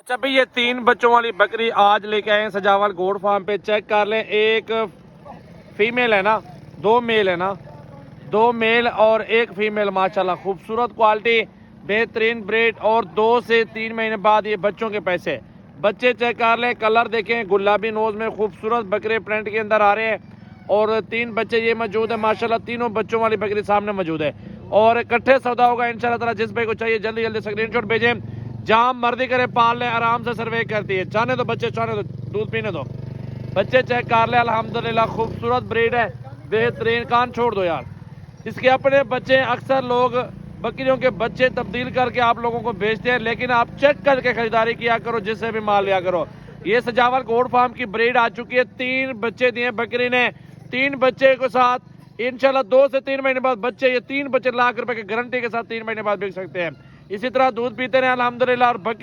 अच्छा भाई ये 3 बच्चों वाली बकरी आज लेके आए हैं सजावल गोड फार्म पे। चेक कर लें, एक फीमेल है ना, 2 मेल है ना, 2 मेल और एक फीमेल। माशाल्लाह खूबसूरत क्वालिटी, बेहतरीन ब्रीड। और 2 से 3 महीने बाद ये बच्चों के पैसे। बच्चे चेक कर लें, कलर देखें, गुलाबी नोज में खूबसूरत बकरे प्रिंट के अंदर आ रहे हैं। और 3 बच्चे ये मौजूद है माशाल्लाह, तीनों बच्चों वाली बकरी सामने मौजूद है। और इकट्ठे सौदा होगा इंशाल्लाह ताला। जिस भाई को चाहिए जल्दी जल्दी स्क्रीनशॉट भेजें। जहाँ मर्जी करे पाल लें, आराम से सर्वे करती है। चाहने तो बच्चे, चाहने तो दूध पीने दो। बच्चे चेक कर ले, अल्हम्दुलिल्लाह खूबसूरत ब्रीड है, बेहतरीन। कान छोड़ दो यार, इसके अपने बच्चे। अक्सर लोग बकरियों के बच्चे तब्दील करके आप लोगों को बेचते हैं, लेकिन आप चेक करके खरीदारी किया करो, जिससे भी माल लिया करो। ये सजावल गोड फार्म की ब्रीड आ चुकी है। 3 बच्चे दिए बकरी ने, 3 बच्चे के साथ इंशाल्लाह 2 से 3 महीने बाद बच्चे, ये 3 बच्चे लाख रुपए की गारंटी के साथ 3 महीने बाद बिक सकते हैं। इसी तरह दूध पीते रहे अल्हम्दुलिल्लाह। और